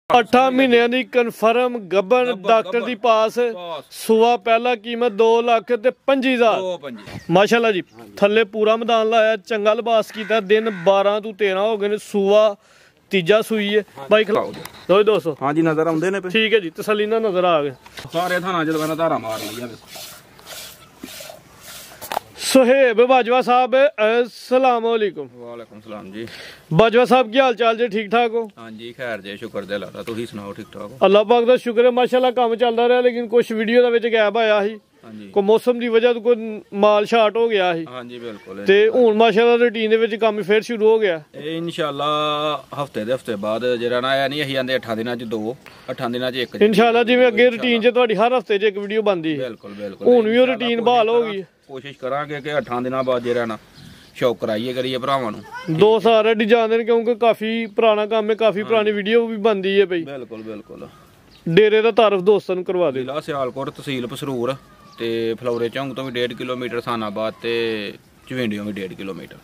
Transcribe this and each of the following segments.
8 ਮਹੀਨਿਆਂ ਦੀ confirm ਗੱਬਨ doctor ਦੀ ਪਾਸ ਸੂਆ ਪਹਿਲਾ ਕੀਮਤ 2,25,000 ਮਾਸ਼ਾਅੱਲਾ ਜੀ। ਥੱਲੇ ਪੂਰਾ ਮੈਦਾਨ ਲਾਇਆ, ਚੰਗਾ ਲਿਬਾਸ ਕੀਤਾ। ਦਿਨ 12 ਤੋਂ 13 ਹੋ ਗਏ ਨੇ। ਸੂਆ ਤੀਜਾ ਸੂਈ ਹੈ ਬਾਈ। ਖਿਲਾਓ ਦੋ ਦੋਸਤੋ। हाँ जी नजर आउंदे ने। ठीक है जी, तसल्ली ना नजर आ गए सारे थाना च लगाना धारा मार लिया। सुहेब बाजवा साहब अस्सलाम वालेकुम। वालेकुम सलाम जी। बाजवा साहब की हाल चाल जी? ठीक ठाक हो? हाँ जी खैर जे शुक्र दे अल्लाह दा। तुसीं सुनाओ ठीक ठाक हो? अल्लाह पाक दा शुक्र है माशाअल्लाह। काम चलदा रहा लेकिन कुछ वीडियो दा विच गैप आया ही। हाँ जी को मौसम दी वजह तो कोई माल शार्ट हो गया ही। हाँ जी बिल्कुल। ते हुण माशाअल्लाह रूटीन दे विच काम फिर शुरू हो गया। इंशाअल्लाह हफ्ते बाद जेड़ा ना आया नहीं असीं आंदे 8 दिनां च 2 8 दिनां च 1 इंशाअल्लाह जिवें अगे रूटीन च तुहाडी हर हफ्ते च एक वीडियो बनदी। बिल्कुल बिल्कुल। हुण भी रूटीन बहाल हो गई। कोशिश करांगे कि 8 दिनां बाद जेड़ा ना शौक कराइए करिए भरावां नूं। 2 साल अड्डी जांदे ने क्योंकि काफी पुराना काम है, काफी पुरानी वीडियो भी बनदी है भाई। बिल्कुल बिल्कुल। डेरे दा तारफ दोस्तां नूं करवा दे। जिला सियालकोट तहसील पसरूर ते फलौरे चौंक तो भी 1.5 किलोमीटर, सानाबाद ते चवेंडियों भी 1.5 किलोमीटर।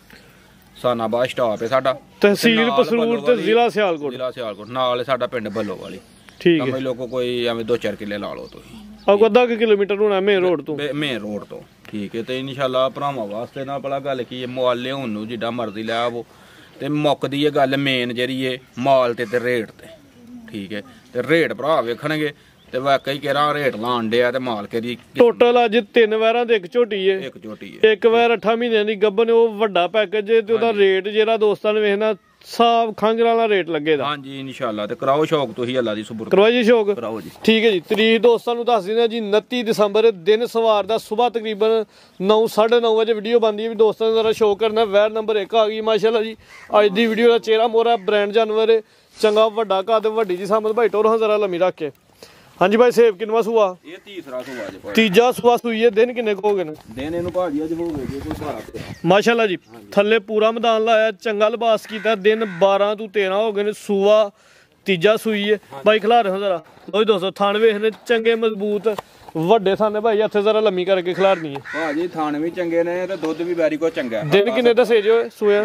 सानाबाद स्टाप है साडा, तहसील पसरूर ते जिला सियालकोट। जिला सियालकोट नाल साडा पिंड बल्लो वाली। ठीक है। समझ लो कोई एवें 2-4 किले ला लो तुसीं। अब आधा किलोमीटर होना मेन रोड तो। मेन रोड तो ठीक है। तो इंशाल्लाह भरावां वास्ते ना भला गल की है, मुआल लियाउण नूं जिड्डा मर्जी लै आवो ते मुक्कदी है गल मेन जेह्ड़ी है माल ते रेट ते। ठीक है। ते रेट भरा वेखणगे ते वाकई केरा रेट लाण डिया ते माल केरी। टोटल अज 3 वैरां ते एक झोटी है। एक झोटी है। एक वैर 8 महीने दी गब्बन है, वो वड्डा पैकेज है ते ओदा रेट जेह्ड़ा दोस्तां ने वेखना साफ खंजर वाला रेट लगेगा। हाँ जी इंशाल्लाह। ते कराओ शौक तुसीं अल्लाह दी सुबुर करवाओ जी शौक। कराओ जी। ठीक है जी। तरीक दोस्तां नूं दस देना जी 29 दिसंबर दिन सवार दा सुबह तकरीबन 9-9:30 बजे वीडियो बनदी है। दोस्तां ने जरा शौक करना। वैर नंबर 1 आ गई माशाल्लाह जी। अज दी वीडियो दा चेहरा मोहरा ब्रांड जानवर है, चंगा वड्डा कद वड्डी जी सामत भाई टोर जरा लम्मी रख के। हाँ जी भाई सेब किनवा सूआ? ये तीसरा सूआ जी। तीजा सूआ सूई है। दिन किन्ने हो गए ने? दिन इहनूं भाजी अज हो गए जी कोई 12 माशाल्लाह जी। थल्ले पूरा मैदान लाया, चंगा लिबास किया। दिन 12 ਤੋਂ 13 हो गए ने। सूआ तीजा सूई है भाई। खिला रहे हो जरा दो दोस्तों। थान वेखने चंगे मजबूत वड्डे थाने भाई। हथे जरा लम्मी करके खिलारनी है भाजी। थान भी चंगे ने ते दुध भी बैरी को चंगा है। दिन किन्ने दसे जो सूए?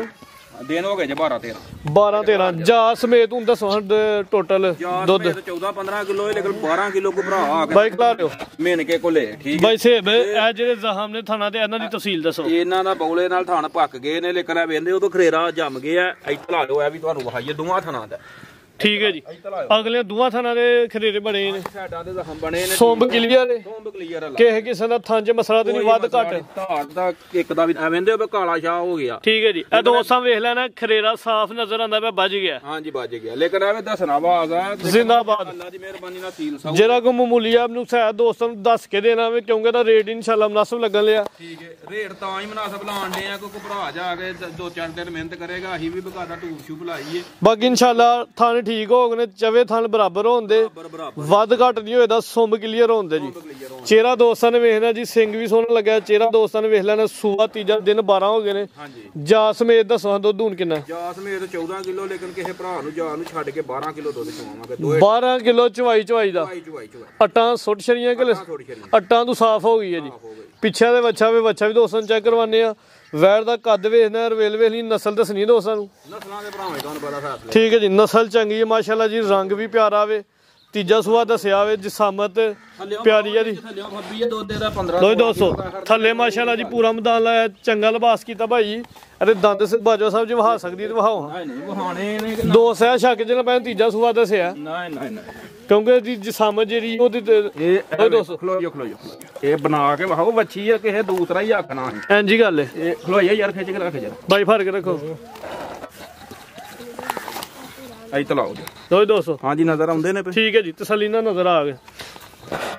दिन हो गए जी 12-13 12-13 जा समेत हूं दसो टोटल दुध 14-15 किलो है, लेकिन 12 किलो को भरा आ गया भाई खिला रहे हो मेनके को ले। ठीक भाई सेब ए जेडे जहम ने थाना ते इन्हां दी तहसील दसो। इन्हां दा बौले नाल थान पक गए ने, लेकिन आ वेंदे उदों खरेरा जम गया। इत्थे ला लो ए भी तुहानू वहाईए दोवां थाना दा। ठीक है जी। अगले दुआ थाना दे खरेरे बने ने, साडा दे जखम बने ने। सोंब क्लियर है, सोंब क्लियर है। किसे किसे दा थां च मसला ते नहीं वध घट। धार दा एक दा भी वेंदे हो काला शाह हो गया। ठीक है जी। ए दोस्तां वेख लेना खरेरा साफ नजर आंदा पे बज गया। हां जी बज गया, लेकिन एवे दसना आवाज है जिंदाबाद। अल्लाह दी मेहरबानी नाल सील साउ जरा को मामूली आपनु शायद दोस्तों नूं दस के देना वे क्योंकि दा रेट इंशाल्लाह मुनासिब लगन लिया। ठीक है। रेट तां ही मुनासिब लाण दे आ क्योंकि भरा जाके 2-4 दिन मेहनत करेगा। अही भी बकायदा टूब शूब लाईए। बाकी इंशाल्लाह थाने ठीक हो गए। चवे थान बराबर होंदे, वध घट नहीं होएदा, सुंब क्लियर होंदे जी। चेहरा दोस्तां ने वेखना जी। सिंग भी सोहना लगा। चेहरा दोस्तां ने वेख लेना। सूआ तीजा दिन 12 हो गए ने। जा समेत दसो दुध हुण किन्ना? जा समेत 14 किलो, लेकिन किसी भरा नूं जा नूं छड्ड के 12 किलो दुध चवावांगे। 12 किलो चवाई दा अट्टा सुट छड़ियां कि अट्टा तू साफ हो गई है जी। पिछे दे बच्चा भी दोस्तां चेक करवाने आ। वैर दा कद वेखना, रवेल वेखनी, नस्ल दसनी दोस्तां नूं। नस्लां दे भरावां तुहानूं पता फैसला। ठीक है जी। नस्ल चंगी है माशाल्लाह जी। रंग भी प्यारा वे। तीजा सूआ दसिया वे। जिसामत प्यारी है जी। दो दोस्तों थल्ले माशाल्लाह जी पूरा मैदान लाया, चंगा लिबास किया भाई। अरे दंद से बाजवा साहब जी वहा सकदी ते वहाओ। दो सह शक च ना पैन तीजा सूआ दसिया क्योंकि जी जिसामत जेहड़ी ओदी दो दोस्तों ये बना के वहाओ बच्ची है किसे दूसरा ही आखना है। इंजी गल है। ये खलोइया यार खिच के रख जरा भाई फर्क रखो। आई तलाओ दो दोस्तों। हाँ जी नजर आउंदे ने। ठीक है जी। तसल्ली ना नजर आ गए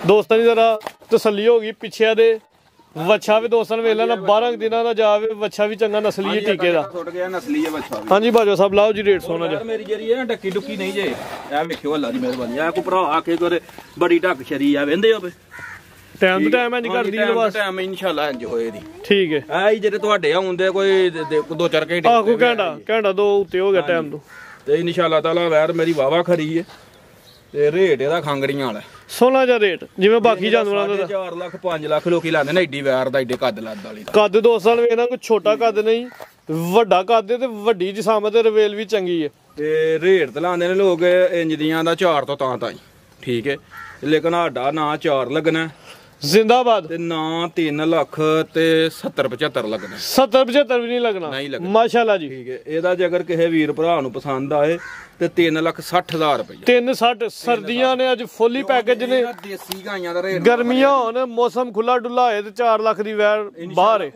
दोस्तां दी जरा तसल्ली हो गई। पिछे दे वच्छा भी दोस्तां ने वेख लेना। 12 दिनां दा जावे वच्छा भी चंगा नस्ली है टीके दा। छुट गया नस्ली है वच्छा। हां जी बाजवा साहब लाओ जी रेट सोना जी। मेरी जेरी है डक्की डुक्की नहीं जे। ए वेखियो अल्लाह दी मेहरबानी। ए को भरा आके करे बड़ी ढक शरी आ वेंदे हो टाइम टू टाइम इंज करदी है बस। टाइम इंशाल्लाह इंज होए दी। ठीक है। ए जेरे तुहाडे आउंदे कोई 2-4 घंटे आ को घंटा दो उत्ते हो गया टाइम तो। ते इंशाल्लाह ताला वैर मेरी वावा खरी है ते रेट एदा खांगड़ियां वाला सोना जा रेट जिवें बाकी जानवरां दा 4 लाख 5 लाख लोकी लांदे ने। एडी वैर दा एडे कद लद वाली दा कद दोस्तां ने वेखना कोई छोटा कद नहीं, वड्डा कद ते वड्डी जिसामत रवेल भी चंगी है। ਤੇ ਰੇਟ ਤੇ ਲਾਉਂਦੇ ਨੇ ਲੋਕ ਇੰਜ ਦੀਆਂ ਦਾ 4 ਤੋਂ ਤਾਂ ਹੀ, ਠੀਕ ਹੈ। ਲੇਕਿਨ ਸਾਡਾ ਨਾ 4 ਲੱਗਣਾ ਜ਼ਿੰਦਾਬਾਦ ਤੇ ਨਾ 3 ਲੱਖ ਤੇ 70-75 ਲੱਗਣਾ, 70-75 ਵੀ ਨਹੀਂ ਲੱਗਣਾ ਮਾਸ਼ਾਅੱਲਾ ਜੀ, ਠੀਕ ਹੈ। ਇਹਦਾ ਜੇ ਅਗਰ ਕਿਸੇ ਵੀਰ ਭਰਾ ਨੂੰ ਪਸੰਦ ਆਏ ਤੇ 3,60,000 ਰੁਪਏ। 360 ਸਰਦੀਆਂ ਨੇ ਅੱਜ ਫੁੱਲੀ ਪੈਕੇਜ ਨੇ, ਦੇਸੀ ਗਾਈਆਂ ਦਾ ਰੇਟ, ਗਰਮੀਆਂ ਹੋਣ ਮੌਸਮ ਖੁੱਲਾ ਡੁੱਲਾ ਹੋਏ ਤੇ 4 ਲੱਖ ਦੀ ਵੈਰ ਬਾਹਰ ਹੈ,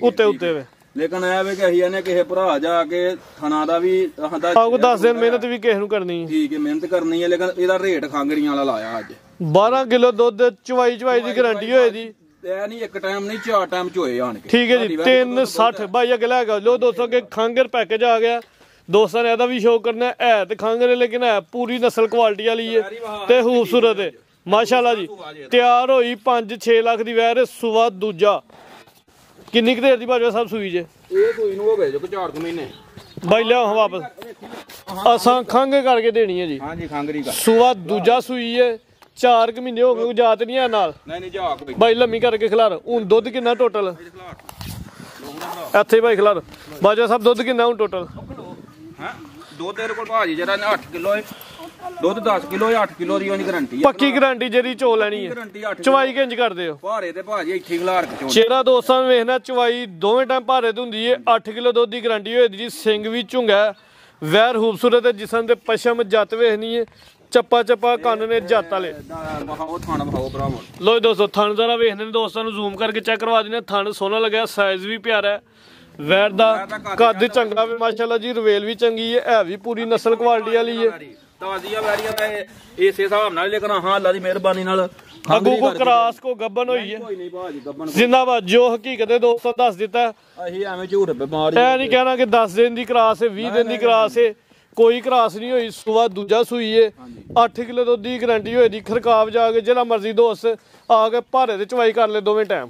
ਉੱਤੇ ਵੇ। ਲੇਕਿਨ ਇਹ ਵੇ ਕਿ ਅਸੀਂ ਨੇ ਕਿਸੇ ਭਰਾ ਜਾ ਕੇ ਥਣਾ ਦਾ ਵੀ ਆਹ 10 ਦਿਨ ਮਿਹਨਤ ਵੀ ਕਿਸੇ ਨੂੰ ਕਰਨੀ ਹੈ, ਠੀਕ ਹੈ, ਮਿਹਨਤ ਕਰਨੀ ਹੈ। ਲੇਕਿਨ ਇਹਦਾ ਰੇਟ ਖਾਂਗੜੀਆਂ ਵਾਲਾ ਲਾਇਆ ਅੱਜ 12 ਕਿਲੋ ਦੁੱਧ ਚਵਾਈ ਦੀ ਗਾਰੰਟੀ ਹੋਏ ਜੀ। ਇਹ ਨਹੀਂ ਇੱਕ ਟਾਈਮ ਨਹੀਂ 4 ਟਾਈਮ ਚੋਏ ਆਣ ਕੇ, ਠੀਕ ਹੈ ਜੀ। 360 ਭਾਈ ਅੱਗੇ ਲੈ ਗਿਆ ਲੋ ਦੋਸਤੋ ਕਿ ਖਾਂਗਰ ਪੈਕੇਜ ਆ ਗਿਆ। ਦੋਸਤਾਂ ਨੇ ਇਹਦਾ ਵੀ ਸ਼ੌਕ ਕਰਨਾ ਹੈ ਤੇ ਖਾਂਗਰ, ਲੇਕਿਨ ਹੈ ਪੂਰੀ ਨਸਲ ਕੁਆਲਿਟੀ ਵਾਲੀ ਹੈ ਤੇ ਖੂਬਸੂਰਤ ਹੈ ਮਾਸ਼ਾਅੱਲਾ ਜੀ। ਤਿਆਰ ਹੋਈ 5-6 ਲੱਖ ਦੀ ਵੈਰ, ਸੂਆ ਦੂਜਾ। ਕਿੰਨੀ ਕੁ ਦੇਰ ਦੀ ਭਾਜਵਾ ਸਾਹਿਬ ਸੂਈ ਜੇ? ਇਹ ਸੂਈ ਨੂੰ ਹੋ ਗਏ ਜੋ 4 ਮਹੀਨੇ ਬਾਈ ਲਿਆਓ ਵਾਪਸ, ਅਸਾਂ ਖੰਗ ਕਰਕੇ ਦੇਣੀ ਹੈ ਜੀ। ਹਾਂਜੀ ਖੰਗਰੀ ਦਾ ਸੂਆ ਦੂਜਾ ਸੂਈ ਹੈ, 4 ਮਹੀਨੇ ਹੋ ਗਏ, ਜਾਤ ਨਹੀਂ ਆ ਨਾਲ। ਨਹੀਂ ਜਾਕ ਬਾਈ ਲੰਮੀ ਕਰਕੇ ਖਿਲਾਰ। ਹੁਣ ਦੁੱਧ ਕਿੰਨਾ ਟੋਟਲ ਇੱਥੇ ਭਾਈ ਖਿਲਾਰ ਬਾਜਾ ਸਾਹਿਬ, ਦੁੱਧ ਕਿੰਨਾ ਹੁਣ ਟੋਟਲ? ਹਾਂ ਦੋ ਤੇਰੇ ਕੋਲ ਭਾਜੀ ਜਿਹੜਾ 8 ਕਿਲੋ ਹੈ ਦੁੱਧ, 10 ਕਿਲੋ ਜਾਂ 8 ਕਿਲੋ ਦੀ ਉਹਦੀ ਗਾਰੰਟੀ ਹੈ, ਪੱਕੀ ਗਾਰੰਟੀ ਜਿਹੜੀ ਚੋ ਲੈਣੀ ਹੈ। ਚਵਾਈ ਕਿੰਜ ਕਰਦੇ ਹੋ? ਭਾਰੇ ਤੇ ਭਾਜੀ ਇੱਥੇ ਖਿਲਾਰ ਕੇ ਚੋ ਚਿਹਰਾ ਦੋਸਤਾਂ ਨੂੰ ਵੇਖਣਾ, ਚਵਾਈ ਦੋਵੇਂ ਟਾਈਮ ਭਾਰੇ ਤੇ ਹੁੰਦੀ ਹੈ। 8 ਕਿਲੋ ਦੁੱਧ ਦੀ ਗਾਰੰਟੀ ਹੋਈ ਜੀ। ਸਿੰਘ ਵੀ ਝੁੰਗਾ, ਵੈਰ ਖੂਬਸੂਰਤ ਹੈ, ਜਿਸਮ ਦੇ ਪਸ਼ਮ ਜੱਤ ਵੇਖਣੀ ਹੈ, ਚੱਪਾ ਕੰਨ ਨੇ ਜੱਤ ਵਾਲੇ। ਉਹ ਥਾਣਾ ਵਿਖਾਓ ਭਰਾਵਾਂ। ਲੋ ਦੋਸਤੋ ਥਣ ਜ਼ਰਾ ਵੇਖਦੇ ਨੇ, ਦੋਸਤਾਂ ਨੂੰ ਜ਼ੂਮ ਕਰਕੇ ਚੈੱਕ ਕਰਵਾ ਦਿੰਦੇ। ਥਣ ਸੋਹਣਾ ਲੱਗਿਆ, ਸਾਈਜ਼ ਵੀ ਪਿਆਰਾ ਹੈ, ਵੈਰ ਦਾ ਕੱਦ ਚੰਗਾ ਵੀ ਮਾਸ਼ਾਅੱਲਾ ਜੀ, ਰਵੇਲ ਵੀ ਚੰਗੀ ਹੈ ਵੀ ਪੂਰੀ ਨਸਲ ਕੁਆਲਿਟੀ ਵਾਲੀ ਹੈ। ਤਾਜ਼ੀਆਂ ਵੈਰੀਆਂ ਦਾ ਇਸੇ ਹਿਸਾਬ ਨਾਲ, ਲੇਕਿਨ ਹਾਂ ਅੱਲਾ ਦੀ ਮਿਹਰਬਾਨੀ ਨਾਲ ਅੱਗੂ ਕੋ ਕਰਾਸ ਕੋ ਗੱਬਨ ਹੋਈ ਹੈ। ਕੋਈ ਨਹੀਂ ਭਾਜੀ ਗੱਬਨ ਜ਼ਿੰਦਾਬਾਦ। ਜੋ ਹਕੀਕਤ ਹੈ ਦੋਸਤੋ ਦੱਸ ਦਿੱਤਾ, ਅਸੀਂ ਐਵੇਂ ਝੂਠ ਬਿਮਾਰ ਇਹ ਨਹੀਂ ਕਹਿਣਾ ਕਿ 10 ਦਿਨ ਦੀ ਕਰਾਸ ਹੈ, 20 ਦਿਨ ਦੀ ਕਰਾਸ ਹੈ, ਕੋਈ ਕਰਾਸ ਨਹੀਂ ਹੋਈ। ਸੂਆ ਦੂਜਾ ਸੂਈ ਹੈ, 8 ਕਿਲੋ ਦੁੱਧ ਦੀ ਗਾਰੰਟੀ ਹੋਈ ਦੀ। ਖਰਕਾਬ ਜਾ ਕੇ ਜਿਹੜਾ ਮਰਜ਼ੀ ਦੋਸਤ ਆ ਕੇ ਭਾਰੇ ਤੇ ਚਵਾਈ ਕਰ ਲੈ ਦੋਵੇਂ ਟਾਈਮ।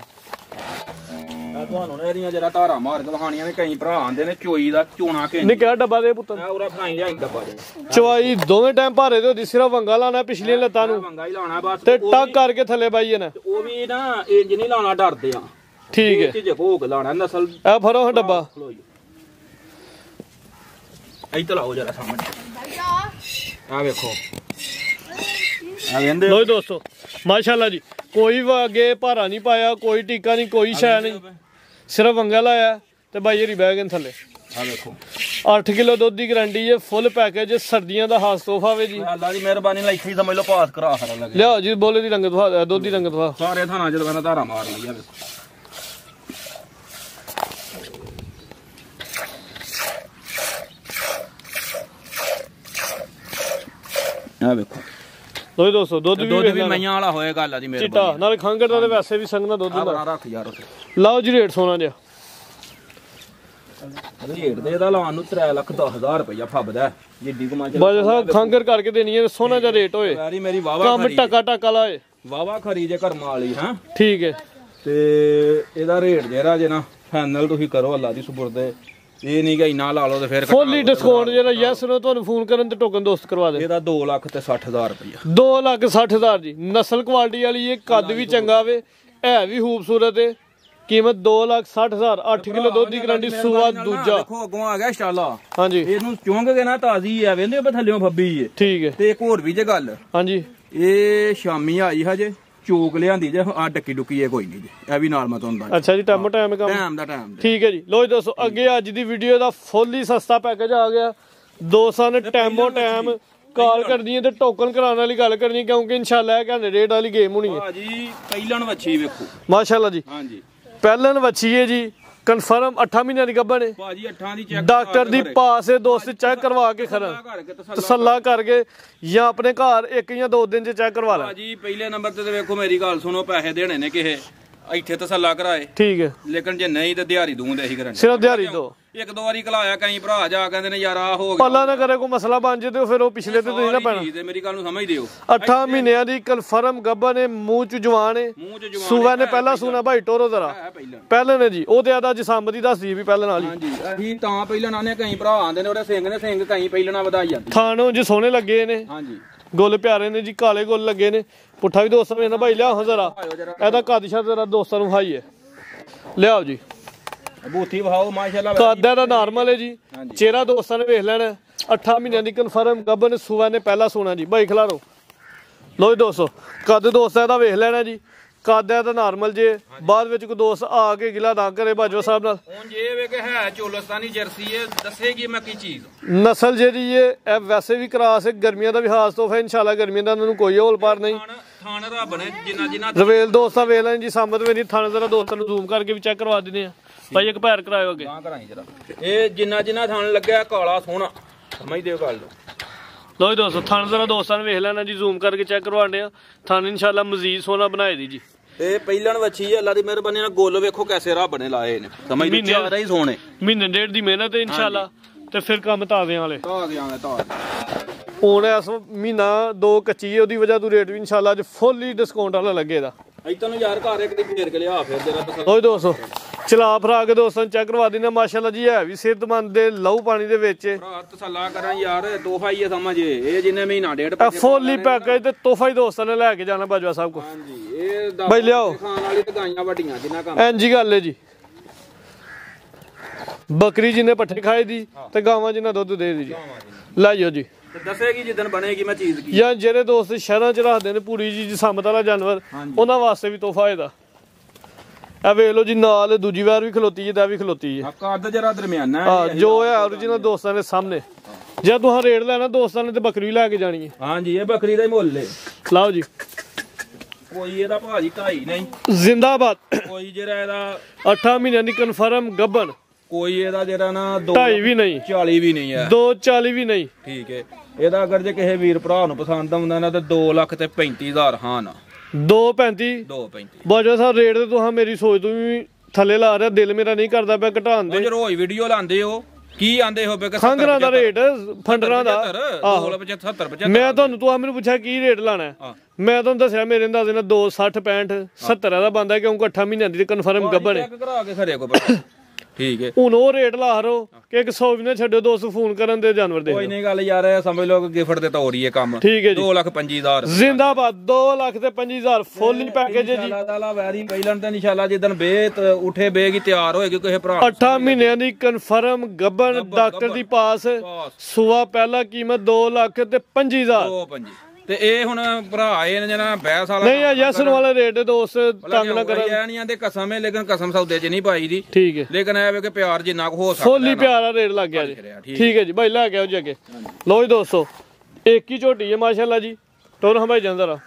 ਤੁਹਾਨੂੰ ਨੇ ਇਹਦੀਆਂ ਜਿਹੜਾ ਧਾਰਾ ਮਾਰ ਕੇ ਦਿਖਾਣੀਆਂ ਨੇ, ਕਈ ਭਰਾ ਆਂਦੇ ਨੇ ਚੋਈ ਦਾ ਚੋਣਾ ਕਿ ਨਿੱਕਾ ਡੱਬਾ ਦੇ ਪੁੱਤਰ, ਉਹਦਾ ਫਰਾਈ ਲਿਆ ਡੱਬਾ ਦੇ ਚਵਾਈ ਦੋਵੇਂ ਟਾਈਮ ਭਾਰੇ ਤੇ ਹੁੰਦੀ। ਸਿਰਫ ਵੰਗਾ ਲਾਣਾ ਪਿਛਲੀਆਂ ਲੱਤਾਂ ਨੂੰ ਵੰਗਾ ਹੀ ਲਾਉਣਾ ਬਸ, ਤੇ ਟੱਕ ਕਰਕੇ ਥੱਲੇ ਬਾਈ ਨਾ। ਉਹ ਵੀ ਨਾ ਇੰਜ ਨਹੀਂ ਲਾਉਣਾ, ਡਰਦੇ ਆ, ਠੀਕ ਹੈ। ਚੀਜ਼ ਭੋਗ ਲਾਉਣਾ ਨਸਲ। ਇਹ ਫੜੋ ਹਾਂ ਡੱਬਾ, ਇੱਥੇ ਲਾਓ ਜਰਾ ਸਾਹਮਣੇ, ਆ ਵੇਖੋ ਆ ਵੇਂਦੇ ਲੋ ਦੋਸਤੋ ਮਾਸ਼ਾਅੱਲਾ ਜੀ। ਕੋਈ ਅੱਗੇ ਭਾਰਾ ਨਹੀਂ ਪਾਇਆ, ਕੋਈ ਟੀਕਾ ਨਹੀਂ, ਕੋਈ ਸ਼ੈ ਨਹੀਂ, ਸਿਰਫ ਵੰਗਾ ਲਾਇਆ ਤੇ ਬਾਈ ਹਰੀ ਬਹਿ ਗਏ ਥੱਲੇ। ਆ ਵੇਖੋ 8 ਕਿਲੋ ਦੁੱਧ ਦੀ ਗਾਰੰਟੀ ਹੈ, ਫੁੱਲ ਪੈਕੇਜ, ਸਰਦੀਆਂ ਦਾ ਖਾਸ ਤੋਹਫਾ ਵੇ ਜੀ। ਅੱਲਾ ਦੀ ਮਿਹਰਬਾਨੀ ਨਾਲ ਇੱਥੇ ਸਮਝ ਲਓ ਪਾਸ ਕਰਾ ਖੜਾ ਲੱਗੇ। ਲਿਆਓ ਜੀ ਬੋਲੇ ਦੀ ਰੰਗਤ ਵਾ, ਦੁੱਧ ਦੀ ਰੰਗਤ ਵਾ। ਸਾਰੇ ਥਾਣਾ ਜਦੋਂ ਕਹਿੰਦਾ ਧਾਰਾ ਮਾਰ ਲਈ। ਆ ਵੇਖੋ ਆ ਵੇਖੋ ਲੋ ਦੋਸਤੋ ਦੁੱਧ ਵੀ ਮਈਆਂ ਵਾਲਾ ਹੋਏਗਾ ਅੱਲਾ ਦੀ ਮਿਹਰਬਾਨੀ। ਚਿੱਟਾ ਨਾਲ ਖੰਗਰ ਦਾ, ਵੈਸੇ ਵੀ ਸੰਘਣਾ ਦੁੱਧ ਹੁੰਦਾ। ਰੱਖ ਯਾਰ ਉੱਥੇ ਲਾਓ ਜੀ ਰੇਟ ਸੋਨਾ ਜਿਹਾ। ਰੇਟ ਦੇ ਇਹਦਾ ਲਾਉਣ ਨੂੰ 3,10,000 ਰੁਪਇਆ ਫੱਬਦਾ ਜਿੱਡੀ ਕਮਾਈ। ਬਾਜਾ ਸਾਹਿਬ ਖੰਗਰ ਕਰਕੇ ਦੇਣੀ ਹੈ, ਸੋਨਾ ਜਿਹਾ ਰੇਟ ਹੋਏ, ਵੈਰੀ ਮੇਰੀ ਵਾਵਾ ਕੰਮ ਟਕਾ ਲਾਏ, ਵਾਵਾ ਖਰੀ ਜੇ ਕਰਮ ਵਾਲੀ। ਹਾਂ ਠੀਕ ਹੈ। ਤੇ ਇਹਦਾ ਰੇਟ ਜਿਹੜਾ ਜੇ ਨਾ ਫਾਈਨਲ ਤੁਸੀਂ ਕਰੋ ਅੱਲਾ ਦੀ ਸੁਪਰਦ। ਇਹ ਨਹੀਂ ਕਿ ਇੰਨਾ ਲਾ ਲਓ ਤੇ ਫਿਰ ਫੁੱਲੀ ਡਿਸਕਾਊਂਟ ਜਿਹੜਾ ਯੈਸ ਨੂੰ ਤੁਹਾਨੂੰ ਫੋਨ ਕਰਨ ਤੇ ਟੋਕਨ ਦੋਸਤ ਕਰਵਾ ਦੇ। ਇਹਦਾ 2,60,000 ਰੁਪਇਆ, 2,60,000 ਜੀ। ਨਸਲ ਕੁਆਲਿਟੀ ਵਾਲੀ ਹੈ, ਕੱਦ ਵੀ ਚੰਗਾ ਵੇ, ਹੈ ਵੀ ਖੂਬਸੂਰਤ ਹੈ। ਕੀਮਤ 2,60,000, 8 ਕਿਲੋ ਦੁੱਧ ਦੀ ਗਾਰੰਟੀ, ਸੂਆ ਦੂਜਾ। ਦੇਖੋ ਅੱਗੋਂ ਆ ਗਿਆ ਇਨਸ਼ਾਅੱਲਾ। ਹਾਂਜੀ ਇਹਨੂੰ ਚੁੰਗ ਕੇ ਨਾ ਤਾਜ਼ੀ ਆ, ਵੇਂਦੇ ਥੱਲਿਓਂ ਫੱਬੀ ਹੈ। ਠੀਕ ਹੈ। ਤੇ ਇੱਕ ਹੋਰ ਵੀ ਜੇ ਗੱਲ, ਹਾਂਜੀ ਇਹ ਸ਼ਾਮੀ ਆਈ ਹਜੇ, ਚੋਕ ਲਿਆਂਦੀ ਜੇ, ਆ ਡੱਕੀ ਡੁੱਕੀ ਕੋਈ ਨਹੀਂ ਜੀ, ਇਹ ਵੀ ਨਾਲ ਮੈਂ ਤੁਹਾਨੂੰ ਦੱਸ। ਅੱਛਾ ਜੀ, ਟਾਈਮ ਕੰਮ ਟਾਈਮ ਦਾ ਟਾਈਮ। ਠੀਕ ਹੈ ਜੀ। ਲੋ ਜੀ ਦੋਸਤੋ ਅੱਗੇ ਅੱਜ ਦੀ ਵੀਡੀਓ ਦਾ ਫੁੱਲ ਹੀ ਸਸਤਾ ਪੈਕੇਜ ਆ ਗਿਆ। ਦੋਸਤਾਂ ਨੇ ਟਾਈਮੋ ਟਾਈਮ ਕਾਲ ਕਰਨੀ ਹੈ ਤੇ ਟੋਕਨ ਕਰਾਉਣ ਵਾਲੀ ਗੱਲ ਕਰਨੀ, ਕਿਉਂਕਿ ਇਨਸ਼ਾਅੱਲਾ ਇਹ ਕਹਿੰਦੇ ਰੇਟ ਵਾਲੀ ਗੇਮ ਹੋਣੀ ਹੈ। ਭਾਜੀ ਪਹਿਲਣ ਵੱਛੀ ਵੇਖੋ ਮਾਸ਼ਾਅੱਲਾ ਜੀ। ਹਾਂਜੀ ਪਹਿਲਣ ਵੱਛੀ ਹੈ ਜੀ, ਕਨਫਰਮ 8 ਮਹੀਨਿਆਂ ਦੀ ਗੱਭਣ ਹੈ ਭਾਜੀ। 8 ਦੀ ਚੈੱਕ ਡਾਕਟਰ ਦੀ ਪਾਸ ਹੈ ਦੋਸਤ, ਚੈੱਕ ਕਰਵਾ ਕੇ ਖਰਾ ਤਸੱਲਾ ਕਰਕੇ, ਜਾਂ ਆਪਣੇ ਘਰ 1 ਜਾਂ 2 ਦਿਨ ਚ ਚੈੱਕ ਕਰਵਾ ਲੈ ਭਾਜੀ। ਪਹਿਲੇ ਨੰਬਰ ਤੇ ਵੇਖੋ ਮੇਰੀ ਗੱਲ ਸੁਣੋ, ਪੈਸੇ ਦੇਣੇ ਨੇ ਕਿਸੇ ਇੱਥੇ ਤਸੱਲਾ ਕਰਾਏ, ਠੀਕ ਹੈ, ਲੇਕਿਨ ਜੇ ਨਹੀਂ ਤੇ ਦਿਹਾੜੀ ਦੂੰਦੇ ਅਸੀਂ ਗਰੰਟੀ। ਸਿਰਫ ਦਿਹਾੜੀ ਦੋ। ਇੱਕ ਦੋ ਵਾਰੀ ਕਲਾਇਆ, ਕਈ ਭਰਾ ਜਾ ਕਹਿੰਦੇ ਨੇ ਯਾਰ ਆ ਹੋ ਗਿਆ, ਪੱਲਾ ਨਾ ਕਰੇ ਕੋਈ ਮਸਲਾ ਬਣ ਜੇ ਤੇ ਫਿਰ ਉਹ ਪਿਛਲੇ ਤੇ ਨਹੀਂ ਨਾ ਪੈਣਾ। ਤੇ ਮੇਰੀ ਗੱਲ ਨੂੰ ਸਮਝ ਦਿਓ, 8 ਮਹੀਨਿਆਂ ਦੀ ਕਨਫਰਮ ਗੱਭਣ ਨੇ, ਮੂੰਹ ਚ ਜਵਾਨ ਹੈ, ਸੂਬਾ ਨੇ ਪਹਿਲਾ ਸੂਣਾ ਭਾਈ ਟੋਰੋ ਜ਼ਰਾ ਪਹਿਲੇ ਨੇ ਜੀ। ਉਹ ਤੇ ਆਦਾ ਜਸੰਬ ਦੀ ਦੱਸਦੀ ਵੀ ਪਹਿਲਾਂ ਨਾਲ ਹੀ। ਹਾਂਜੀ ਅਸੀਂ ਤਾਂ ਪਹਿਲਾਂ ਨਾਨੇ, ਕਈ ਭਰਾ ਆਂਦੇ ਨੇ ਉਹਦੇ ਸਿੰਘ ਨੇ, ਸਿੰਘ ਕਈ ਪਹਿਲਾਂ ਨਾਲ ਵਧਾਈ ਜਾਂਦੇ। ਥਾਣੋਂ ਜੀ ਸੋਹਣੇ ਲੱਗੇ ਨੇ, ਹਾਂਜੀ ਗੁੱਲ ਪਿਆਰੇ ਨੇ ਜੀ, ਕਾਲੇ ਗੁੱਲ ਲੱਗੇ ਨੇ। ਪੁੱਠਾ ਵੀ ਦੋਸਤਾਂ ਨੇ ਭਾਈ ਲਿਆਓ ਜ਼ਰਾ, ਇਹਦਾ ਕੱਦ ਸ਼ਾ ਜ਼ਰਾ ਦੋਸਤਾਂ ਨੂੰ ਹਾਈ ਹੈ, ਲਿਆਓ ਜੀ। ਬੂਥੀ ਵਹਾਓ ਮਾਸ਼ਾਅੱਲਾ, ਕੱਦ ਇਹਦਾ ਨਾਰਮਲ ਹੈ ਜੀ। ਚਿਹਰਾ ਦੋਸਤਾਂ ਨੇ ਵੇਖ ਲੈਣਾ, 8 ਮਹੀਨਿਆਂ ਦੀ ਕਨਫਰਮ ਗੱਭਣ ਸੂਆ ਨੇ ਪਹਿਲਾ ਸੋਣਾ ਜੀ ਬਾਈ ਖਿਲਾਰੋ ਲੋ ਜੀ ਦੋਸਤੋ ਕੱਦ ਦੋਸਤ ਇਹਦਾ ਵੇਖ ਲੈਣਾ ਜੀ ਕੱਦ ਹੈ ਤਾਂ ਨਾਰਮਲ ਜੇ ਬਾਅਦ ਵਿੱਚ ਕੋਈ ਦੋਸਤ ਆ ਕੇ ਗਿਲਾ ਨਾ ਕਰੇ ਬਾਜਵਾ ਸਾਹਿਬ ਨਾਲ ਹੁਣ ਜੇ ਵੇ ਕਿ ਹੈ ਚੋਲਸਤਾਨੀ ਜਰਸੀ ਹੈ ਦੱਸੇਗੀ ਮੈਂ ਕੀ ਚੀਜ਼ ਨਸਲ ਜਿਹੜੀ ਇਹ ਵੈਸੇ ਵੀ ਕਰਾਸ ਹੈ ਗਰਮੀਆਂ ਦਾ ਵੀ ਹਾਸ ਤੋਹਫਾ ਇਨਸ਼ਾਅੱਲਾ ਗਰਮੀਆਂ ਦਾ ਇਹਨਾਂ ਨੂੰ ਕੋਈ ਹੋਲ ਪਾਰ ਨਹੀਂ ਥਾਣ ਰੱਬ ਨੇ ਜਿੰਨਾ ਰਵੇਲ ਦੋਸਤਾਂ ਵੇਖ ਲੈਣ ਜੀ ਸਾਮਤ ਵੀ ਨਹੀਂ ਥਾਣੇ ਜ਼ਰਾ ਦੋਸਤਾਂ ਨੂੰ ਜ਼ੂਮ ਕਰਕੇ ਵੀ ਚੈੱਕ ਕਰਵਾ ਦਿੰਦੇ ਆ ਭਾਈ ਇੱਕ ਪੈਰ ਕਰਾਇਓ ਅੱਗੇ ਕਰਾਈ ਜਰਾ ਇਹ ਜਿੰਨਾ ਥਾਣ ਲੱਗਿਆ ਕਾਲਾ ਸੋਹਣਾ ਸਮਝਦੇ ਹੋ ਗੱਲ ਲੋ ਜੀ ਦੋਸਤੋ ਥਾਣੇ ਜ਼ਰਾ ਦੋਸਤਾਂ ਨੂੰ ਵੇਖ ਲੈਣਾ ਜੀ ਜ਼ੂਮ ਕਰਕੇ ਚੈੱਕ ਕਰਵਾਉਂਦੇ ਆ ਥਾਣੇ ਇਨਸ਼ਾਅੱਲਾ ਮਜ਼ੀਦ ਸੋਹਣਾ ਬਣਾਏ ਦੀ ਜੀ ਤੇ ਪਹਿਲਣ ਵੱਛੀ ਅੱਲਾ ਦੀ ਮਿਹਰਬਾਨੀ ਨਾਲ ਗੋਲ ਵੇਖੋ ਕੈਸੇ ਰੱਬ ਨੇ ਲਾਏ ਨੇ ਸਮਝਦੇ ਚਾਰਾ ਹੀ ਸੋਹਣੇ ਮਹੀਨੇ ਡੇਢ ਦੀ ਮਿਹਨਤ ਹੈ ਇਨਸ਼ਾਅੱਲਾ ਤੇ ਫਿਰ ਕੰਮ ਤਾਜ਼ਿਆਂ ਵਾਲੇ ਤਾਜ਼ਿਆਂ ਹੁਣ ਇਸ ਮਹੀਨਾ 2 ਕੱਚੀ ਹੈ ਉਹਦੀ ਵਜ੍ਹਾ ਤੋਂ ਰੇਟ ਵੀ ਇਨਸ਼ਾਅੱਲਾ ਅੱਜ ਫੁੱਲ ਹੀ ਡਿਸਕਾਊਂਟ ਵਾਲਾ ਲੱਗੇਗਾ ਇਤਾਂ ਨੂੰ ਯਾਰ ਘਰ ਇੱਕ ਦੀ ਫੇਰ ਕੇ ਲਿਆ ਫਿਰ ਜਰਾ ਓਏ ਦੋਸਤੋ ਚਲਾ ਫਰਾ ਕੇ ਦੋਸਤਾਂ ਨੂੰ ਚੈੱਕ ਕਰਵਾ ਦਿੰਦੇ ਮਾਸ਼ਾਅੱਲਾ ਜੀ ਹੈ ਵੀ ਸਿਹਤਮੰਦ ਦੇ ਲਹੂ ਪਾਣੀ ਦੇ ਵਿੱਚ ਭਰਾ ਤਸੱਲਾ ਕਰਾਂ ਯਾਰ ਤੋਹਫਾ ਹੀ ਹੈ ਸਮਝ ਇਹ ਜਿੰਨੇ ਮਹੀਨਾ ਡੇਢ ਫੁੱਲ ਹੀ ਪੈਕੇਜ ਤੇ ਤੋਹਫਾ ਹੀ ਦੋਸਤਾਂ ਨੇ ਲੈ ਕੇ ਜਾਣਾ ਬਾਜਵਾ ਸਾਹਿਬ ਕੋ ਹਾਂਜੀ ਇਹ ਬਾਈ ਲਿਆਓ ਖਾਣ ਵਾਲੀ ਤੇ ਗਾਈਆਂ ਵੱਡੀਆਂ ਜਿੰਨਾ ਕੰਮ ਇੰਜੀ ਗੱਲ ਹੈ ਜੀ ਬੱਕਰੀ ਜਿੰਨੇ ਪੱਠੇ ਖਾਏ ਦੀ ਤੇ ਗਾਵਾਂ ਜਿੰਨਾ ਦੁੱਧ ਦੇ ਦੀ ਜੀ ਲਾਈਓ ਜੀ ਤੇ ਦੱਸੇਗੀ ਜਿੱਦਣ ਬਣੇਗੀ ਮੈਂ ਚੀਜ਼ ਕੀ ਜਾਂ ਜਿਹੜੇ ਦੋਸਤ ਸ਼ਹਿਰਾਂ 'ਚ ਰੱਖਦੇ ਨੇ ਪੂਰੀ ਜੀ ਜਸਮਤ ਵਾਲਾ ਜਾਨਵਰ ਉਹਨਾਂ ਵਾਸਤੇ ਵੀ ਤੋਹਫਾ ਇਹਦਾ ਇਹ ਵੇਖ ਲਓ ਜੀ ਨਾਲ ਦੂਜੀ ਵਾਰ ਵੀ ਖਲੋਤੀ ਹੈ ਤਾਂ ਵੀ ਖਲੋਤੀ ਹੈ ਕੱਦ ਜਰਾ ਦਰਮਿਆਨਾ ਹਾਂ ਜੋ ਹੈ origignal ਦੋਸਤਾਂ ਦੇ ਸਾਹਮਣੇ ਜੇ ਤੁਸੀਂ ਰੇਟ ਲੈਣਾ ਦੋਸਤਾਂ ਨੇ ਤੇ ਬੱਕਰੀ ਵੀ ਲੈ ਕੇ ਜਾਣੀ ਹੈ ਹਾਂਜੀ ਇਹ ਬੱਕਰੀ ਦਾ ਹੀ ਮੁੱਲ ਹੈ ਲਾਓ ਜੀ ਕੋਈ ਇਹਦਾ ਭਾਜੀ 2.5 ਨਹੀਂ ਜ਼ਿੰਦਾਬਾਦ ਕੋਈ ਜਿਹੜਾ ਇਹਦਾ 8 ਮਹੀਨਿਆਂ ਦੀ ਕਨਫਰਮ ਗੱਭਣ ਕੋਈ ਇਹਦਾ ਜਿਹੜਾ ਨਾ 2.5 ਵੀ ਨਹੀਂ 40 ਵੀ ਨਹੀਂ ਹੈ 240 ਵੀ ਨਹੀਂ ਠੀਕ ਹੈ ਇਹਦਾ ਅਗਰ ਜੇ ਕਿਸੇ ਵੀਰ ਭਰਾ ਨੂੰ ਪਸੰਦ ਆਉਂਦਾ ਨਾ ਤੇ 2,35,000 ਹਾਂ ਨਾ 235 ਬਾਜਵਾ ਸਾਹਿਬ ਰੇਟ ਤੇ ਤੁਸੀਂ ਮੇਰੀ ਸੋਚ ਤੋਂ ਵੀ ਥੱਲੇ ਲਾ ਰਿਹਾ ਦਿਲ ਮੇਰਾ ਨਹੀਂ ਕਰਦਾ ਪਿਆ ਘਟਾਉਣ ਦੇ ਰੋਜ਼ ਵੀਡੀਓ ਲਾਉਂਦੇ ਹੋ ਕੀ ਆਂਦੇ ਹੋਵੇ ਕਿ ਖੰਗਰਾਂ ਦਾ ਰੇਟ ਫੰਡਰਾਂ ਦਾ 75 ਮੈਂ ਤੁਹਾਨੂੰ ਤੂੰ ਮੈਨੂੰ ਪੁੱਛਿਆ ਕੀ ਰੇਟ ਲਾਣਾ ਮੈਂ ਤੁਹਾਨੂੰ ਦੱਸਿਆ ਮੇਰੇ ਅੰਦਾਜ਼ੇ ਨਾਲ 260 65 70 ਦਾ ਬੰਦਾ ਕਿਉਂਕਿ 8 ਮਹੀਨਿਆਂ ਦੀ ਕਨਫਰਮ ਗੱਭਣ ਹੈ ਕਰਾ ਕੇ ਖਰੇ ਕੋ ਠੀਕ ਹੈ ਹੁਣ ਉਹ ਰੇਟ ਲਾ ਰੋ ਕਿ 100 ਵੀ ਨਾ ਛੱਡੋ 200 ਫੋਨ ਕਰਨ ਦੇ ਜਾਨਵਰ ਦੇ ਕੋਈ ਨਹੀਂ ਗੱਲ ਯਾਰ ਸਮਝ ਲਓ ਕਿ ਗਿਫਟ ਦੇ ਤੌਰ ਹੀ ਇਹ ਕੰਮ ਠੀਕ ਹੈ ਜੀ 2,25,000 ਜ਼ਿੰਦਾਬਾਦ 2,25,000 ਫੁੱਲ ਪੈਕੇਜ ਹੈ ਜੀ ਅੱਲਾਹ ਤਾਲਾ ਵੈਰੀ ਪਹਿਲਾਂ ਤਾਂ ਇਨਸ਼ਾਅੱਲਾ ਜਿੱਦਣ ਬੇਤ ਉਠੇ ਬੇਗੀ ਤਿਆਰ ਹੋਏਗੀ ਕਿਸੇ ਭਰਾ 8 ਮਹੀਨਿਆਂ ਦੀ ਕਨਫਰਮ ਗੱਭਣ ਡਾਕਟਰ ਦੀ ਪਾਸ ਸੂਆ ਪਹਿਲਾ ਕੀਮਤ 2,25,000 ਤੇ ਇਹ ਹੁਣ ਭਰਾ ਆਏ ਨੇ ਜਨਾ ਬਹਿਸ ਵਾਲਾ ਨਹੀਂ ਆ ਯਸਨ ਵਾਲੇ ਰੇਟ ਦੋਸਤ ਤੰਗ ਨਾ ਕਰਨ ਇਹ ਨਹੀਂ ਆਂਦੇ ਕਸਮ ਹੈ ਲੇਕਿਨ ਕਸਮ ਸੌਦੇ 'ਚ ਨਹੀਂ ਪਾਈ ਦੀ ਠੀਕ ਹੈ ਲੇਕਿਨ ਇਹ ਵੇ ਕਿ ਪਿਆਰ ਜਿੰਨਾ ਕੁ ਹੋ ਸਕਦਾ ਫੁੱਲੀ ਪਿਆਰਾ ਰੇਟ ਲੱਗ ਗਿਆ ਜੀ ਠੀਕ ਹੈ ਜੀ ਭਾਈ ਲੈ ਕੇ ਆਓ ਜੀ ਅੱਗੇ ਲੋ ਜੀ ਦੋਸਤੋ ਇੱਕ ਹੀ ਝੋਟੀ ਹੈ ਮਾਸ਼ਾਅੱਲਾ ਜੀ ਟੋਰ ਹਮਾਈ ਜਾਂਦਾ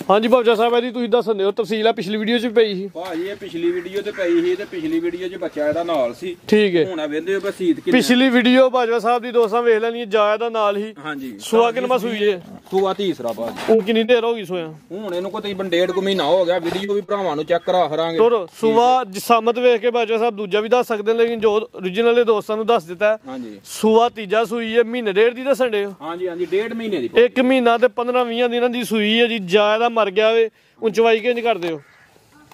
ਹਾਂਜੀ ਬਾਬਜਾ ਸਾਹਿਬ ਇਹਦੀ ਤੁਸੀਂ ਦੱਸ ਦਿਓ ਤਫਸੀਲ ਆ ਪਿਛਲੀ ਵੀਡੀਓ 'ਚ ਪਈ ਸੀ ਭਾਜੀ ਇਹ ਪਿਛਲੀ ਵੀਡੀਓ ਤੇ ਪਈ ਸੀ ਤੇ ਪਿਛਲੀ ਵੀਡੀਓ 'ਚ ਬੱਚਾ ਇਹਦਾ ਨਾਲ ਸੀ ਠੀਕ ਹੈ ਹੁਣ ਆ ਵੇਂਦੇ ਹੋ ਬਸੀਤ ਕਿੰਨੇ ਪਿਛਲੀ ਵੀਡੀਓ ਬਾਜਵਾ ਸਾਹਿਬ ਦੀ ਦੋਸਤਾਂ ਵੇਖ ਲੈਣੀ ਜਾਇਆ ਦਾ ਨਾਲ ਹੀ ਹਾਂਜੀ ਸੂਆ ਕਿੰਨਾ ਸੂਈ ਜੇ ਸੂਆ ਤੀਸਰਾ ਭਾਜੀ ਉਹ ਕਿੰਨੀ ਦੇਰ ਹੋ ਗਈ ਸੋਇਆ ਹੁਣ ਇਹਨੂੰ ਕੋਈ ਤਕਰੀਬਨ 1.5 ਮਹੀਨਾ ਹੋ ਗਿਆ ਵੀਡੀਓ ਵੀ ਭਰਾਵਾਂ ਨੂੰ ਚੈੱਕ ਕਰਾ ਕਰਾਂਗੇ ਟੋਰ ਸੂਆ ਜਸਾਮਤ ਵੇਖ ਕੇ ਬਾਜਵਾ ਸਾਹਿਬ ਦੂਜਾ ਵੀ ਦੱਸ ਸਕਦੇ ਲੇਕਿਨ ਜੋ origignal ਦੇ ਦੋਸਤਾਂ ਨੂੰ ਦੱਸ ਦਿੱਤਾ ਹਾਂਜੀ ਸੂਆ ਤੀਜਾ ਸੂਈ ਹੈ ਮਹੀਨੇ ਡੇਢ ਦੀ ਦੱਸਣ ਦੇ ਹਾਂਜੀ 1.5 ਮਹੀਨੇ ਦੀ 1 ਮਹੀਨਾ ਤੇ 15-20 ਦਿਨਾਂ ਦੀ ਸੂਈ ਹੈ ਜੀ ਜਾਇਆ ਦਾ ਮਰ ਗਿਆ ਵੇ ਉਚਵਾਈ ਕਿੰਜ ਕਰਦੇ ਹੋ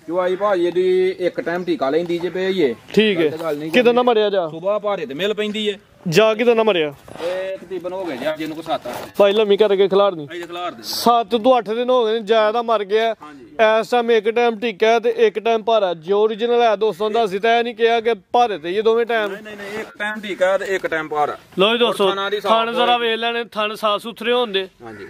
ਚਵਾਈ ਭਾਜੀ ਇਹਦੀ ਇੱਕ ਟਾਈਮ ਟੀਕਾ ਲੈਂਦੀ ਜੇ ਪਈਏ ਠੀਕ ਹੈ ਕਿਦਾਂ ਨਾ ਮਰਿਆ ਜਾ ਸੁਬਾਹ ਭਾਰੇ ਤੇ ਮਿਲ ਪੈਂਦੀ ਏ ਜਾ ਕਿਦਾਂ ਨਾ ਮਰਿਆ ਇਹ ਤਕਰੀਬਨ ਹੋ ਗਏ ਜੀ ਜਿਹਨੂੰ ਕੋ 7 ਭਾਈ ਲੰਮੀ ਕਰਕੇ ਖਿਲਾਰਨੀ ਅਜੇ ਖਿਲਾਰ ਦੇ 7 ਤੋਂ 8 ਦਿਨ ਹੋ ਗਏ ਨੇ ਜਾਇਆ ਦਾ ਮਰ ਗਿਆ ਇਸ ਟਾਈਮ ਇੱਕ ਟਾਈਮ ਟੀਕਾ ਤੇ ਇੱਕ ਟਾਈਮ ਭਾਰਾ ਜੋ origignal ਹੈ ਦੋਸਤਾਂ ਦਾ ਅਸੀਂ ਤਾਂ ਇਹ ਨਹੀਂ ਕਿਹਾ ਕਿ ਭਾਰੇ ਤੇ ਇਹ ਦੋਵੇਂ ਟਾਈਮ ਨਹੀਂ ਇੱਕ ਟਾਈਮ ਟੀਕਾ ਤੇ ਇੱਕ ਟਾਈਮ ਭਾਰਾ ਲੋ ਜੀ ਦੋਸਤੋ ਥਣ ਜ਼ਰਾ ਵੇਖ ਲੈਣੇ ਥਣ ਸਾਫ ਸੁਥਰੇ ਹੁੰਦੇ ਹਾਂਜੀ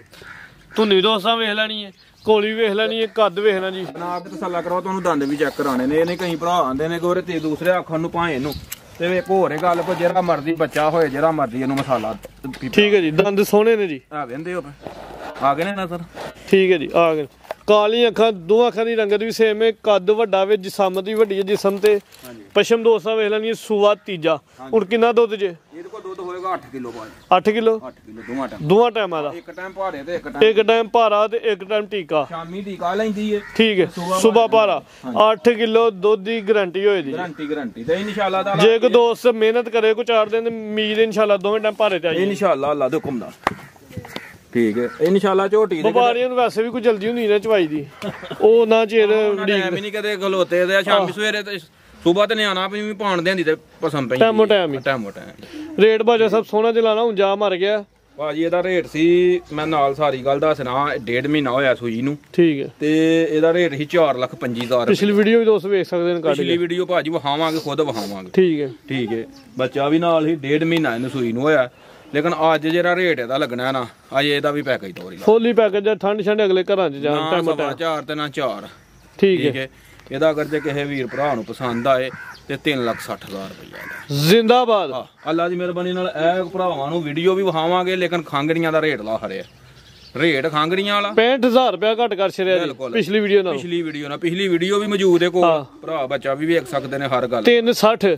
ਧੁੰਨੀ ਦੋਸਤਾਂ ਵੇਖ ਲੈਣੀ ਹੈ ਕੋਲੀ ਵੇਖ ਲੈਣੀ ਹੈ ਕੱਦ ਵੇਖਣਾ ਜੀ ਜਨਾਬ ਤੇ ਤਸੱਲਾ ਕਰੋ ਤੁਹਾਨੂੰ ਦੰਦ ਵੀ ਚੈੱਕ ਕਰਾਣੇ ਨੇ ਇਹਨੇ ਕਈ ਭਰਾ ਆਂਦੇ ਨੇ ਗੋਰੇ ਤੇ ਦੂਸਰੇ ਆਖਣ ਨੂੰ ਭਾਵੇਂ ਇਹਨੂੰ ਤੇ ਇੱਕ ਹੋਰ ਗੱਲ ਕੋ ਜਿਹੜਾ ਮਰਜ਼ੀ ਬੱਚਾ ਹੋਏ ਜਿਹੜਾ ਮਰਜ਼ੀ ਇਹਨੂੰ ਮਸਾਲਾ ਠੀਕ ਹੈ ਜੀ ਦੰਦ ਸੋਹਣੇ ਨੇ ਜੀ ਆ ਵੇਂਦੇ ਹੋ ਆ ਗਏ ਨੇ ਨਾ ਸਰ ਠੀਕ ਹੈ ਜੀ ਆ ਗਏ ਕਾਲੀ ਅੱਖਾਂ ਦੋ ਅੱਖਾਂ ਦੀ ਰੰਗਤ ਵੀ ਸੇਮ ਹੈ ਕੱਦ ਵੱਡਾ ਵੇ ਜਿਸਮ ਦੀ ਵੱਡੀ ਹੈ ਜਿਸਮ ਤੇ ਪਸ਼ਮ ਦੋਸਤਾਂ ਵੇਖ ਲੈਣੀ ਸੂਆ ਤੀਜਾ ਹੁਣ ਕਿੰਨਾ ਦੁੱਧ ਜੇ ਇਹਦੇ ਕੋਲ ਦੁੱਧ ਹੋਏਗਾ 8 ਕਿਲੋ ਬਾਅਦ 8 ਕਿਲੋ 8 ਕਿਲੋ ਦੋਵਾਂ ਟਾਈਮਾਂ ਦਾ ਇੱਕ ਟਾਈਮ ਭਾਰੇ ਤੇ ਇੱਕ ਟਾਈਮ ਭਾਰਾ ਤੇ ਇੱਕ ਟਾਈਮ ਟੀਕਾ ਸ਼ਾਮੀ ਟੀਕਾ ਲੈਂਦੀ ਏ ਠੀਕ ਹੈ ਸਵੇਰ ਭਾਰਾ 8 ਕਿਲੋ ਦੁੱਧ ਦੀ ਗਾਰੰਟੀ ਹੋਏ ਦੀ ਗਾਰੰਟੀ ਤੇ ਇਨਸ਼ਾਅੱਲਾ ਤਾਲਾ ਜੇ ਕੋ ਦੋਸਤ ਮਿਹਨਤ ਕਰੇ ਕੋ 4 ਦਿਨ ਉਮੀਦ ਇਨਸ਼ਾਅੱਲਾ ਦੋਵੇਂ ਟਾਈਮ ਭਾਰੇ ਤੇ ਆਈ ਇਨਸ਼ਾਅੱਲਾ ਅੱਲਾ ਦੇ ਹੁਕਮ ਨਾਲ ਠੀਕ ਹੈ ਇਨਸ਼ਾਅੱਲਾ ਝੋਟੀ ਦੇ ਵਪਾਰੀਆਂ ਨੂੰ ਵੈਸੇ ਵੀ ਕੋਈ ਜਲਦੀ ਹੁੰਦੀ ਨਾ ਚਵਾਈ ਦੀ ਉਹ ਨਾ ਚਿਰ ਟਾਈਮ ਹੀ ਨਹੀਂ ਕਦੇ ਖਲੋਤੇ ਤੇ ਸ਼ਾਮੀ ਸਵੇਰੇ ਤੇ ਸਵੇਰ ਤੇ ਨਿਆਣਾ ਵੀ ਪਾਣ ਦੇਂਦੀ ਤੇ ਪਸੰਦ ਪਈ ਟਾਈਮੋ ਟਾਈਮ ਰੇਟ ਬਾਜਾ ਸਭ ਸੋਹਣਾ ਚਲਾਣਾ ਹੁਣ ਜਾ ਮਰ ਗਿਆ ਭਾਜੀ ਇਹਦਾ ਰੇਟ ਸੀ ਮੈਂ ਨਾਲ ਸਾਰੀ ਗੱਲ ਦੱਸਣਾ 1.5 ਮਹੀਨਾ ਹੋਇਆ ਸੂਈ ਨੂੰ ਠੀਕ ਹੈ ਤੇ ਇਹਦਾ ਰੇਟ ਸੀ 4,25,000 ਪਿਛਲੀ ਵੀਡੀਓ ਵੀ ਦੋਸਤ ਵੇਖ ਸਕਦੇ ਨੇ ਕੱਢ ਕੇ ਪਿਛਲੀ ਵੀਡੀਓ ਭਾਜੀ ਵਿਖਾਵਾਂਗੇ ਖੁਦ ਵਿਖਾਵਾਂਗੇ ਠੀਕ ਹੈ ਬੱਚਾ ਵੀ ਨਾਲ ਹੀ 1.5 ਮਹੀਨਾ ਇਹਨੂੰ ਸੂਈ ਨੂੰ ਹੋਇਆ ਲੇਕਿਨ ਅੱਜ ਜਿਹੜਾ ਰੇਟ ਇਹਦਾ ਲੱਗਣਾ ਨਾ ਅੱਜ ਇਹਦਾ ਵੀ ਪੈਕੇਜ ਤੋਰੀ ਫੁੱਲੀ ਪੈਕੇਜ ਠੰਡ ਛੰਡ ਅਗਲੇ ਘਰਾਂ 'ਚ ਜਾਣ ਟਾਈਮ ਨਾ 4 ਤੇ ਨਾ 4 ਠੀਕ ਹੈ। ਇਹਦਾ ਅਗਰ ਜੇ ਕਿਸੇ ਵੀਰ ਭਰਾ ਨੂੰ ਪਸੰਦ ਆਏ ਤੇ 3,60,000 ਰੁਪਇਆ ਦਾ ਜ਼ਿੰਦਾਬਾਦ। ਅੱਲਾ ਦੀ ਮਿਹਰਬਾਨੀ ਨਾਲ ਇਹ ਭਰਾਵਾਂ ਨੂੰ ਵੀਡੀਓ ਵੀ ਵਿਖਾਵਾਂਗੇ ਲੇਕਿਨ ਖਾਂਗੜੀਆਂ ਦਾ ਰੇਟ ਲਾ ਹਰਿਆ ਰੇਟ ਖਾਂਗੜੀਆਂ ਵਾਲਾ 65,000 ਰੁਪਇਆ ਘੱਟ ਕਰ ਛੜਿਆ ਜੀ ਪਿਛਲੀ ਵੀਡੀਓ ਨਾਲ। ਪਿਛਲੀ ਵੀਡੀਓ ਵੀ ਮੌਜੂਦ ਹੈ ਕੋਲ ਭਰਾ ਬੱਚਾ ਵੀ ਵੇਖ ਸਕਦੇ ਨੇ ਹਰ ਗੱਲ 360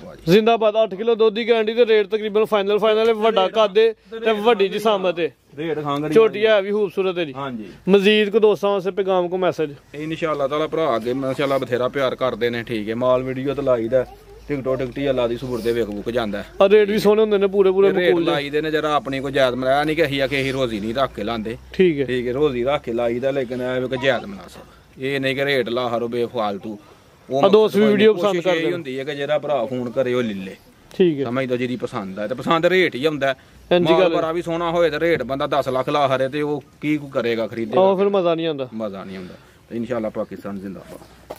ਭਾਜੀ ਜ਼ਿੰਦਾਬਾਦ 8 ਕਿਲੋ ਦੁੱਧ ਦੀ ਗਾਰੰਟੀ ਤੇ ਰੇਟ ਤਕਰੀਬਨ ਫਾਈਨਲ ਵੱਡਾ ਕੱਦ ਤੇ ਵੱਡੀ ਜਿਸਾਮਤ ਹੈ ਰੇਟ ਖਾਂਗੜੀ ਛੋਟੀ ਹੈ ਵੀ ਖੂਬਸੂਰਤ ਹੈ ਜੀ। ਹਾਂਜੀ ਮਜ਼ੀਦ ਕੋ ਦੋਸਤਾਂ ਵਾਸਤੇ ਪੈਗਾਮ ਕੋ ਮੈਸੇਜ ਇਨਸ਼ਾਅੱਲਾ ਤਾਲਾ ਭਰਾ ਅੱਗੇ ਮਾਸ਼ਾਅੱਲਾ ਬਥੇਰਾ ਪਿਆਰ ਕਰਦੇ ਨੇ ਠੀਕ ਹੈ ਮਾਲ ਵੀਡੀਓ ਤੇ ਲਾਈਦਾ ਟਿਕਟੀ ਅੱਲਾ ਦੀ ਸਬੂਰ ਦੇ ਵੇਖ ਬੁੱਕ ਜਾਂਦਾ ਆ ਰੇਟ ਵੀ ਸੋਹਣੇ ਹੁੰਦੇ ਨੇ ਪੂਰੇ ਰੇਟ ਲਾਈਦੇ ਨੇ ਜਰਾ ਆਪਣੀ ਕੋਈ ਜਾਇਜ਼ ਮਲਾਇਆ ਨਹੀਂ ਕਿ ਅਸੀਂ ਰੋਜ਼ੀ ਨਹੀਂ ਰੱਖ ਕੇ ਲਾਂਦੇ ਠੀਕ ਹੈ ਰੋਜ਼ੀ ਰੱਖ ਕੇ ਲਾਈਦਾ ਲੇਕਿਨ ਇਹ ਕਿ ਜਾਇਜ਼ ਮਨਾਸਬ ਇਹ ਨਹੀਂ ਕਿ ਰੇਟ ਲਾ ਹਰੋ ਬੇਫਾਲਤੂ ਉਹ ਦੋਸਤ ਵੀ ਵੀਡੀਓ ਪਸੰਦ ਕਰਦੇ ਹੁੰਦੀ ਹੈ ਕਿ ਜਿਹੜਾ ਭਰਾ ਫੋਨ ਕਰੇ ਉਹ ਲੈ ਠੀਕ ਹੈ ਸਮਝਦਾ ਜਿਹੜੀ ਪਸੰਦ ਹੈ ਤੇ ਪਸੰਦ ਰੇਟ ਹੀ ਹੁੰਦਾ ਮਾਲ ਬੜਾ ਵੀ ਸੋਹਣਾ ਹੋਏ ਤੇ ਰੇਟ ਬੰਦਾ 10 ਲੱਖ ਲਾ ਹਰੇ ਤੇ ਉਹ ਕੀ ਕਰੇਗਾ ਖਰੀਦੇਗਾ ਉਹ ਫਿਰ ਮਜ਼ਾ ਨਹੀਂ ਆਉਂਦਾ ਤੇ ਇਨਸ਼ਾਅੱਲਾ ਪਾਕਿਸਤਾਨ ਜ਼ਿੰਦਾਬਾਦ।